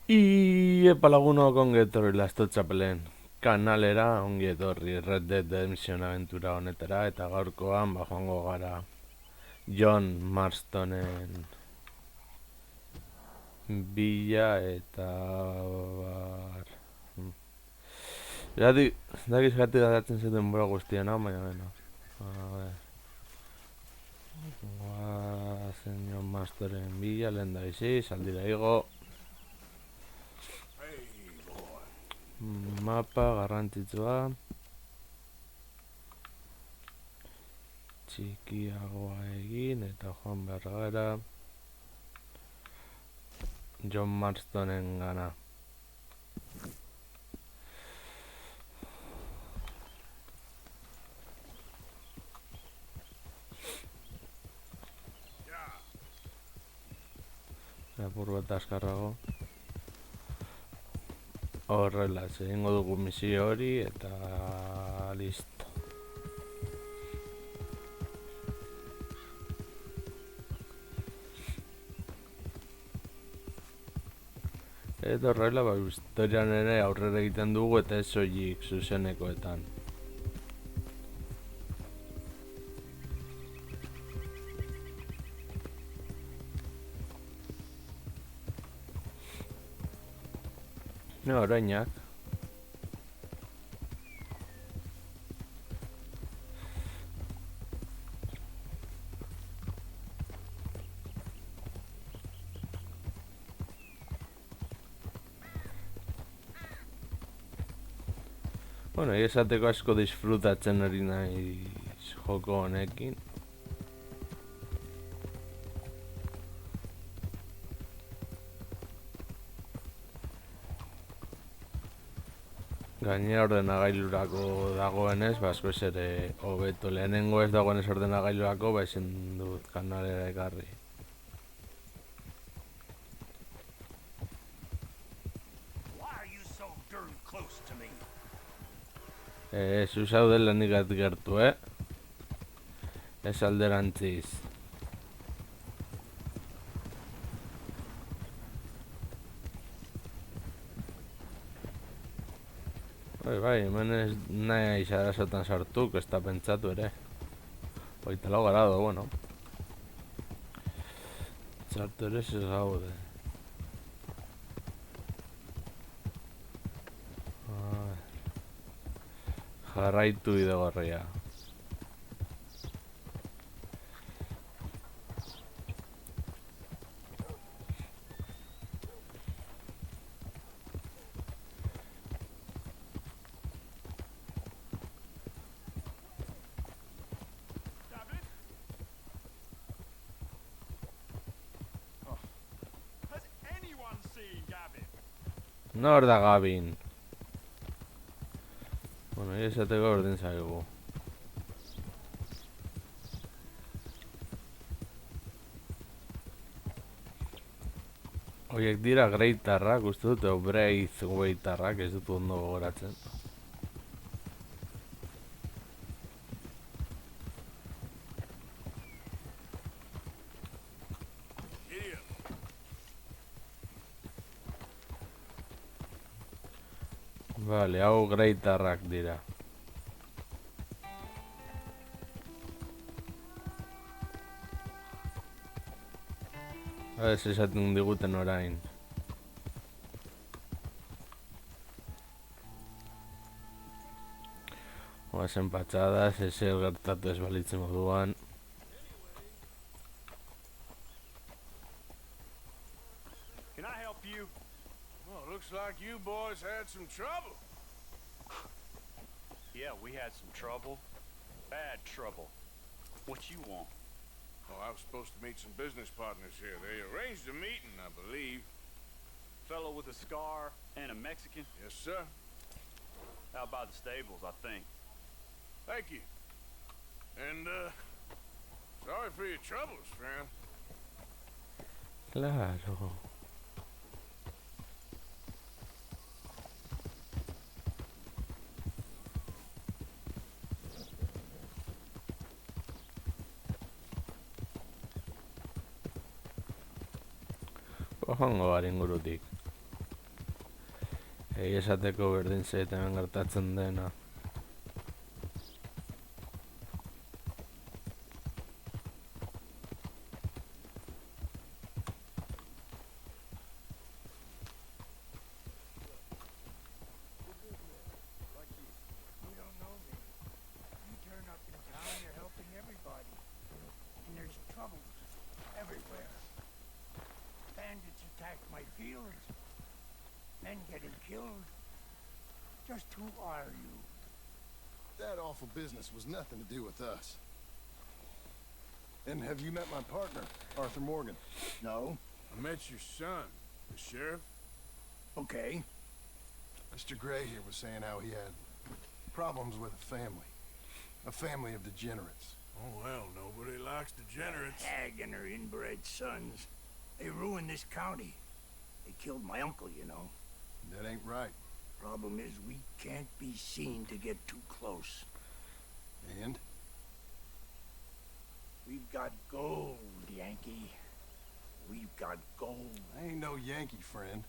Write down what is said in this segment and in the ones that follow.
Epa lagunok ongi etorri Lasto Txapelen kanalera, ongi etorri Red Dead Redemption aventura honetara, eta gaurkoan joango gara John Marstonen bila eta bar. Dakiz gati datzen zuten bora guztian hau, baina beno. A ver. Guazen John Marstonen bila, lehen da izi, saldira igo. Mapa garrantzitsua. Txikiagoa egin eta joan behar gara John Marstonen gana. Apur bat askarrago. Horrela, egingo dugu misio hori eta listo. Eta horrela, historian ere aurrera egiten dugu eta ez soilik zuzenekoetan. Ne orainak. Bueno, esateko asko disfrutatzen ari naiz joko honekin. Gainera ordenagailurako dagoenez, asko ez ere hobeto. Lehenengo ez dagoenez ordenagailurako, ezin dut kanalera ekarri. Zu zaude lehenik gertu, ez alderantziz. Bai, hemen ez nahi arazotan sartu, ez da pentsatu ere. 24 grado, bueno. Sartu ere ez gaude. Jarraitu bidegorria. Nor da Gavin? Bueno, esateko berdin zaigu. Horiek dira greitarrak, uste dut, Braithwaitarrak, ez dut ondo gogoratzen. Vale, hau greitarrak dira. Ez esaten diguten orain. Oazen patxadas, ezer gertatu ez balitzen moduan. Can I help you? Well, looks like you boys had some trouble. Yeah, we had some trouble. Bad trouble. What you want? Oh, I was supposed to meet some business partners here. They arranged a meeting, I believe. Fellow with a scar and a Mexican? Yes, sir. Out by the stables, I think. Thank you. And, sorry for your troubles, friend. Claro. Joango gara ingurutik. esateko berdin zait hemen gertatzen dena. You don't know me. You turn up in town, you're helping everybody. And there's trouble everywhere. Bandits attack my fields. Men getting killed. Just who are you? That awful business was nothing to do with us. And have you met my partner, Arthur Morgan? No? I met your son, the sheriff. Okay. Mr. Gray here was saying how he had problems with a family of degenerates. Oh, well, nobody likes degenerates. Hag and her inbred sons. They ruined this county. They killed my uncle, you know. That ain't right. Problem is, we can't be seen to get too close. And? We've got gold, Yankee. We've got gold. I ain't no Yankee, friend.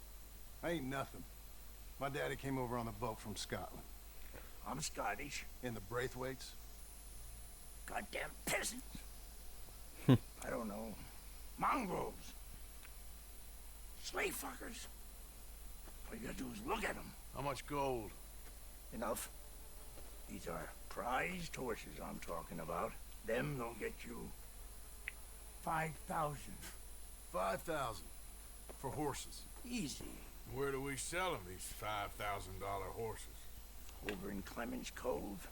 I ain't nothing. My daddy came over on a boat from Scotland. I'm Scottish. And the Braithwaites? Goddamn peasants. I don't know. Mongrels. Slave fuckers. All you gotta do is look at them. How much gold? Enough. These are prized horses I'm talking about. Them they'll get you 5,000. 5,000. For horses. Easy. Where do we sell them, these $5,000 horses? Over in Clemens Cove.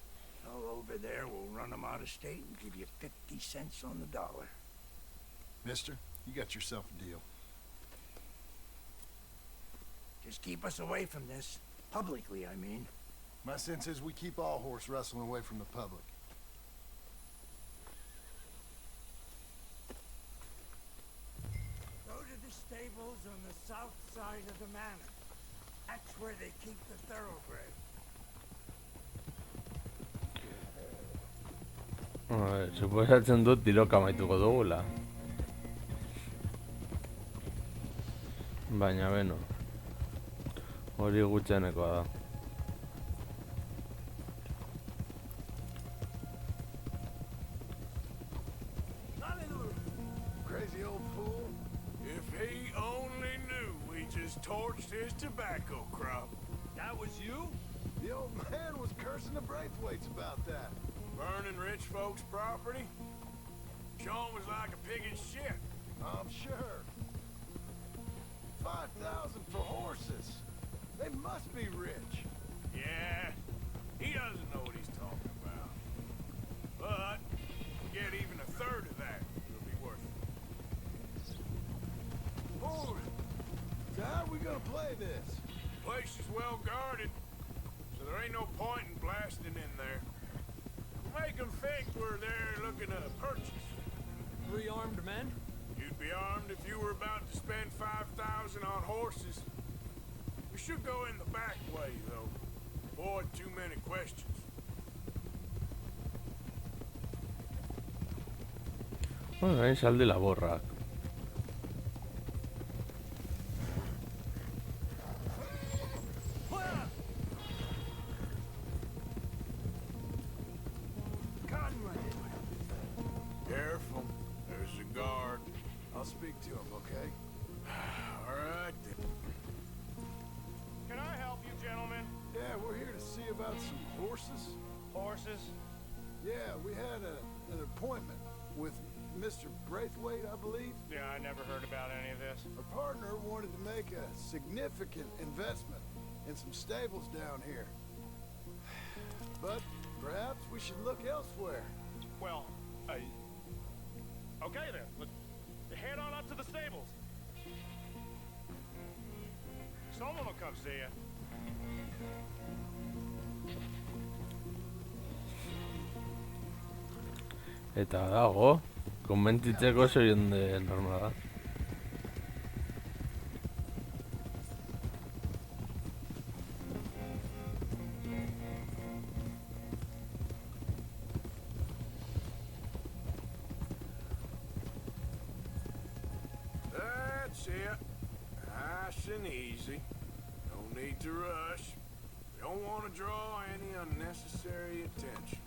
All over there, we'll run them out of state and give you 50 cents on the dollar. Mister, you got yourself a deal. Just keep us away from this. Publicly, I mean. My sense is we keep all horse rustling away from the public. Go to the stables on the south side of the manor. That's where they keep the thoroughbred. Suposatzen dut tiroka amaituko dugula. Baina beno. Hori gutxenekoa da. Crazy old fool. If he only knew we just torched his tobacco crop. That was you? The old man was cursing the Braithwaites about that. Burning rich folks' property? Sean was like a pig in shit. I'm sure. 5,000 for horses. They must be rich. Yeah, he doesn't know what he's talking about. But, get even a third of that, it'll be worth it. Hold it. So how are we gonna play this? Place is well guarded, so there ain't no point in blasting in there. Make them think we're there looking to purchase. 3 armed men? You'd be armed if you were about to spend 5,000 on horses. We should go in the back way, though. Avoid too many questions. Bueno, ahí sal de la borra. Careful. There's a guard. I'll speak to him, okay? All right, then. Can I help you, gentlemen? Yeah, we're here to see about some horses. Horses? Yeah, we had an appointment with Mr. Braithwaite, I believe. Yeah, I never heard about any of this. Our partner wanted to make a significant investment in some stables down here. But perhaps we should look elsewhere. Well, okay then. Let's head on up to the stables. Someone will come see you. Eta dago, konbentzitzeko oso jende normala. That's it. Nice and easy. No need to rush. We don't want to draw any unnecessary attention.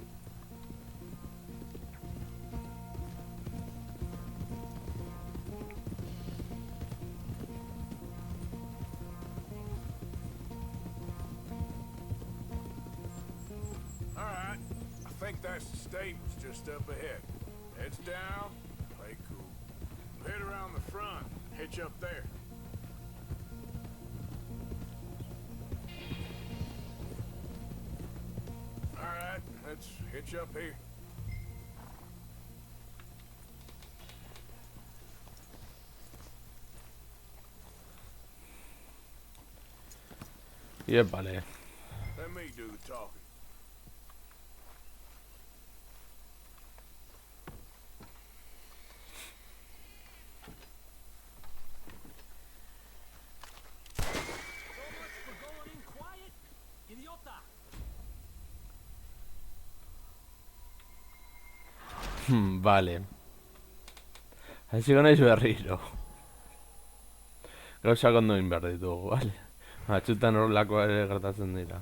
All right, I think that's the stables just up ahead. Heads down, play cool. Head around the front, hitch up there. All right, let's hitch up here. Vale. Let me do the talking. We're going in quiet, idiota. Vale. Hasi gana berriro. Gauza ondo egin behar ditugu, vale. Batzutan horrelakoa ere gertatzen dira.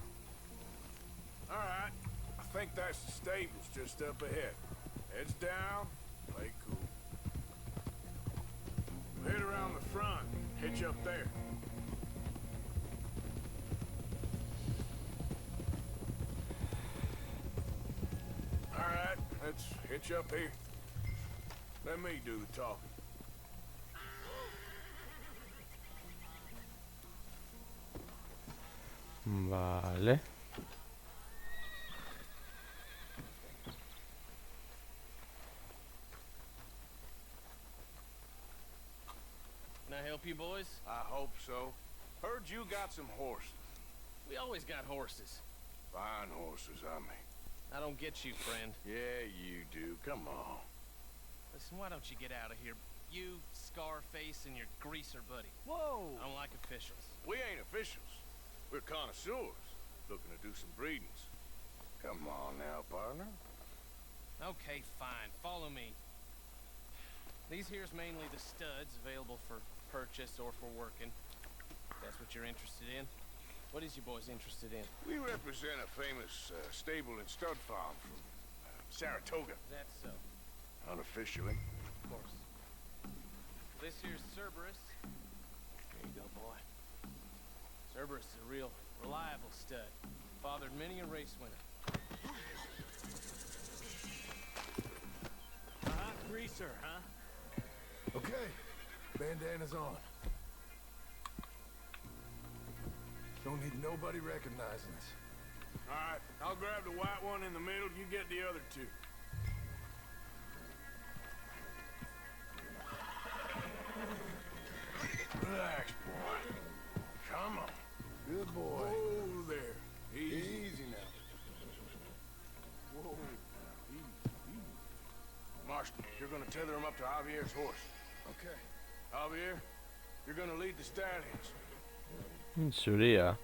All right, I think that's the stables just up ahead. Heads down, play cool. Head around the front, hitch up there. All right, let's hitch up here. Let me do the talking. Vale. Can I help you boys? I hope so. Heard you got some horses. We always got horses. Fine horses, I mean. I don't get you, friend. Yeah, you do. Come on. Listen, why don't you get out of here? You, Scarface, and your greaser buddy. Whoa! I don't like officials. We ain't officials. We're connoisseurs, looking to do some breedings. Come on now, partner. Okay, fine. Follow me. These here's mainly the studs available for purchase or for working. That's what you're interested in. What is you boys interested in? We represent a famous stable and stud farm from Saratoga, Is that so? unofficially. Of course. This here's Cerberus. There you go, boy. Cerberus is a real reliable stud. Fathered many a race winner. Greaser, huh? Okay, bandana's on. Don't need nobody recognizing us. All right, I'll grab the white one in the middle. You get the other two. Relax, boy. Come on. Good boy. Whoa there. Easy now. Whoa. Easy. Marston, you're gonna tether him up to Javier's horse. Okay. Javier, you're gonna lead the stallions. Suría.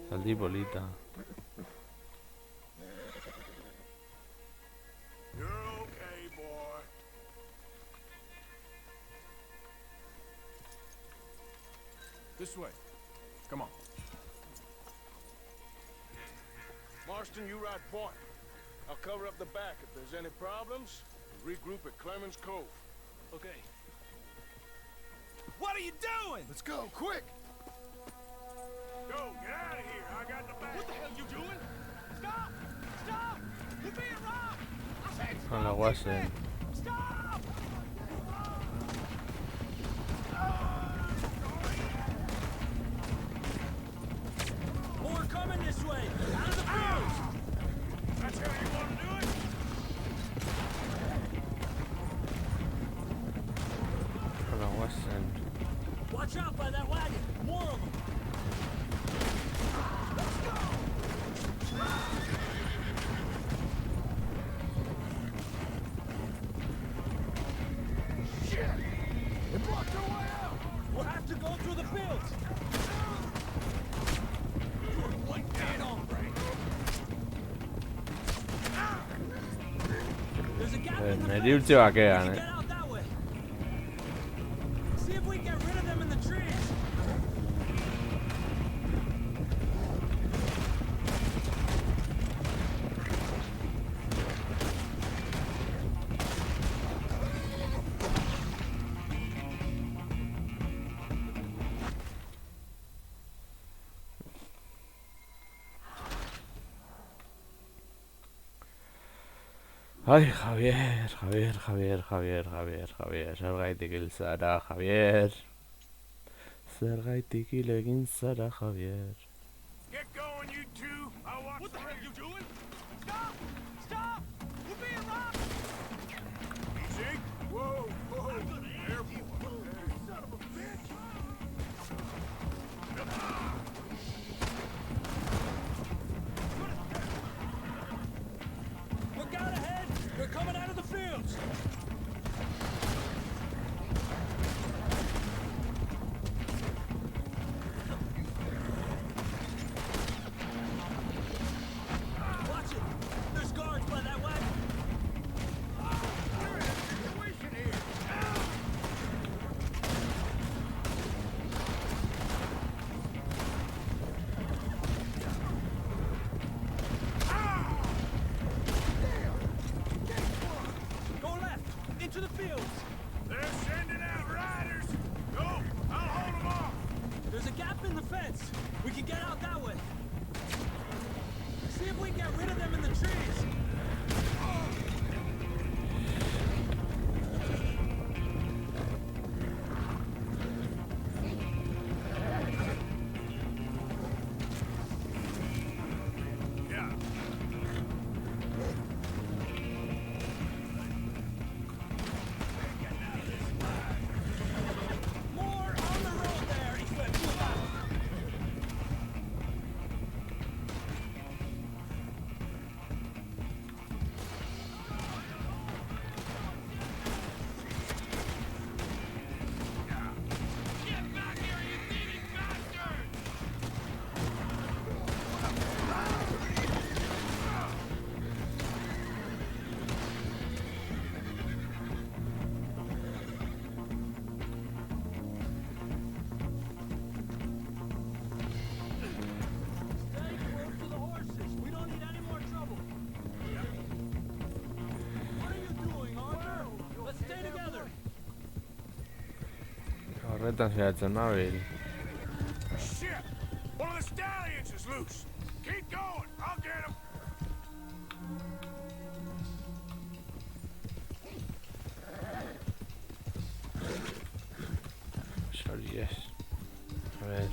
Salí bolita. You're okay, boy. This way. Come on. Marston, you ride point. I'll cover up the back. If there's any problems, we'll regroup at Clemens Cove. Okay. What are you doing? Let's go, quick! Go, get out of here. I got the back. What the hell you doing? Stop! Stop! You're being robbed! I said Con la guasa. stop! More coming this way! Out of the fields! That's how you want to do it? Con la guasa. Watch out by that wagon! More of them! Shit! It blocked our way out! We'll have to go through the fields! You're one dead hombre! There's a gap in the Neri fence. ulti We bakean, can get out that way. See if we can get rid of them in the trees. Ai, Javier, Javier, Javier, Javier, Javier, Javier, zergaitik hil zara, Javier. Zergaitik hil egin zara, Javier. Get going, you two. I'll watch What the the hell you doing? Stop! Stop! We're being robbed! Easy. Whoa, whoa. Careful. Son of a bitch. Look out ahead! They're coming out of the fields! Watch it! There's guards by that wagon! We're in a situation here. Go left! Into the fields! They're sending out riders. Go. I'll hold them off. There's a gap in the fence! We can get out that way! See if we can get rid of them in the trees! Yeah. More on the road there, hijo de puta! Get back here, you thieving bastard! Stay close to the horses. We don't need any more trouble. What are you doing, Arthur? Let's stay together. Horretan saiatzen nabil. Shit! One of the stallions is loose. Keep going. I'll get him. Sorry, yes. A ver.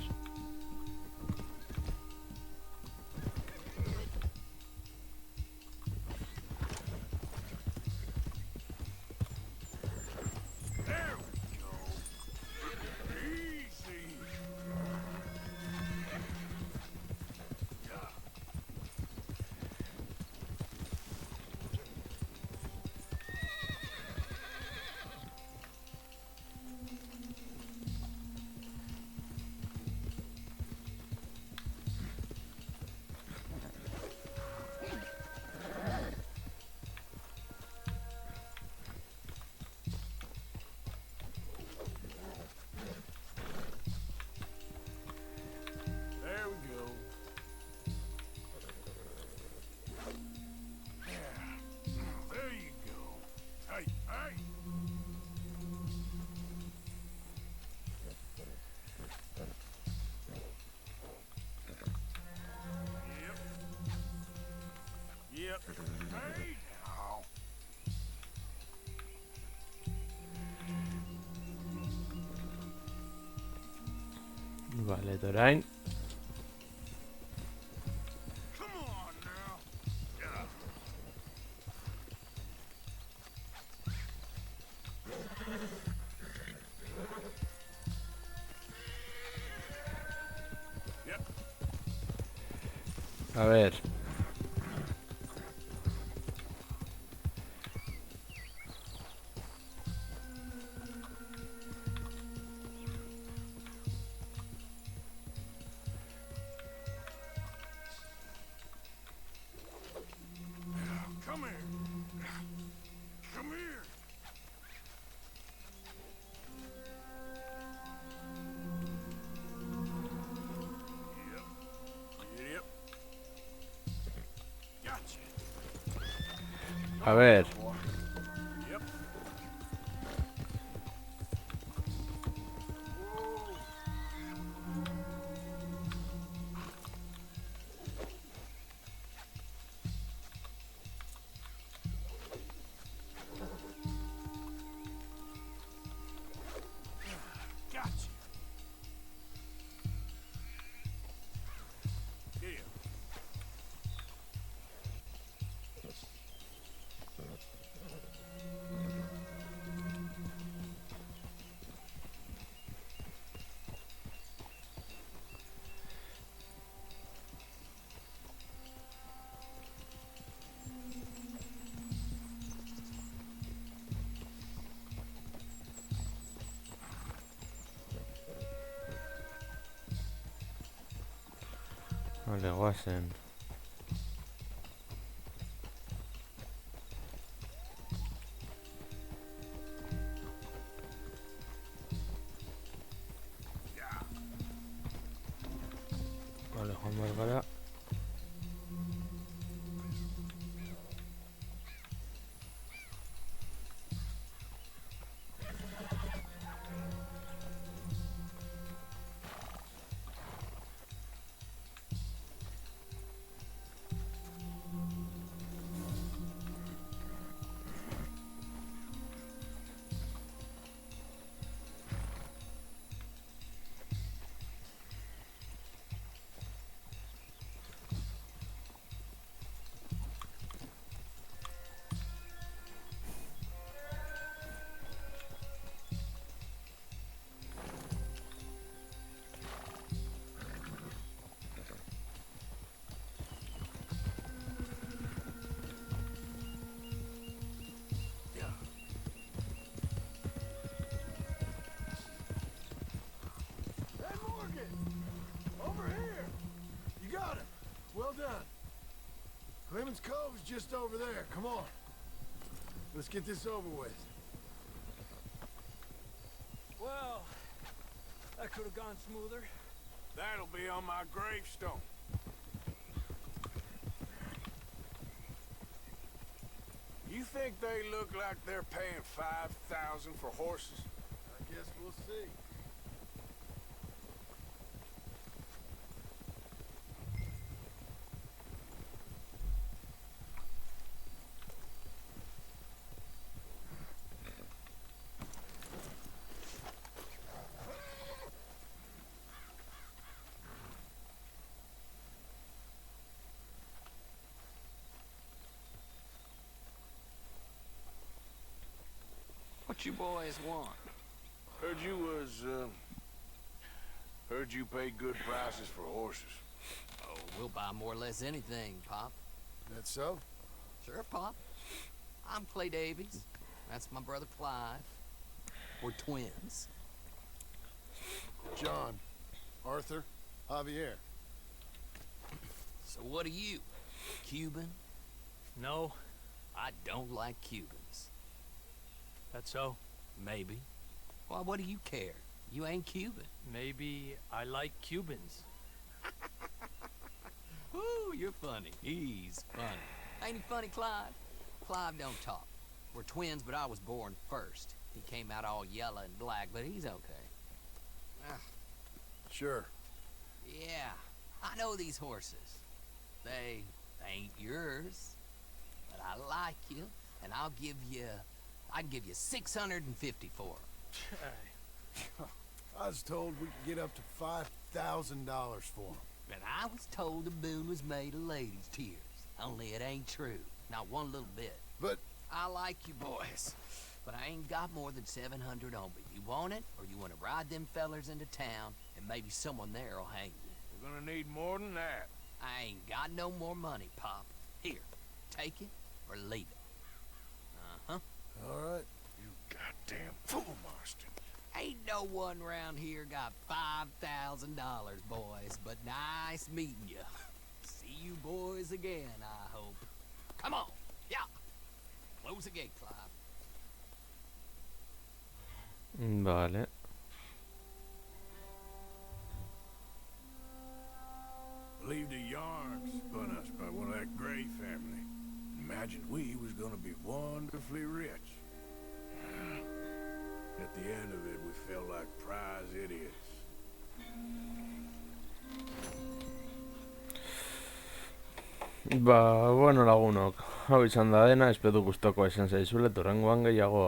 There we go. Easy. There we go. Yeah. There you go. Hey, hey. Yep. Yep. Hey now. Vale, eta orain. Come on now. Yeah. Yep. A ver. Come here. Come here. Yep. Yep. Gotcha. A ver. Yep. Whoa. Vale, guazen. Vale, joan behar gara. Hey, Morgan! Over here! You got him! Well done. Clemens Cove's just over there. Come on. Let's get this over with. Well, that could have gone smoother. That'll be on my gravestone. You think they look like they're paying $5,000 for horses? I guess we'll see. What you boys want? Heard you pay good prices for horses. Oh, we'll buy more or less anything, Pop. That so? Sure, Pop. I'm Clay Davies. That's my brother Clive. We're twins. John, Arthur, Javier. So what are you? Cuban? No, I don't like Cubans. that's so. Maybe. Why, what do you care? You ain't Cuban. Maybe I like Cubans. Ooh, you're funny. He's funny. Ain't he funny, Clive? Clive don't talk. We're twins, but I was born first. He came out all yellow and black, but he's okay. Sure. Yeah, I know these horses. They ain't yours, but I like you, and I can give you 650 for 'em. I was told we could get up to $5,000 for him. And I was told the moon was made of ladies' tears. Only it ain't true. Not one little bit. But I like you boys, but I ain't got more than 700 on me. You want it, or you want to ride them fellers into town, and maybe someone there'll hang you. We're gonna need more than that. I ain't got no more money, Pop. Here, take it or leave it. Uh-huh. all right. You goddamn fool, Marston. Ain't no one round here got $5,000, boys, but nice meeting you. See you boys again, I hope. Come on, yeah. Close the gate, Clive. Vale. Believe the yarn spun us by one of that Gray family. Imagined we was gonna be wonderfully rich. At the end of it, we felt like prize idiots. Ba, bueno lagunok, hau izan da dena, espedu gustokoa izan zaizule, torrengoan gehiago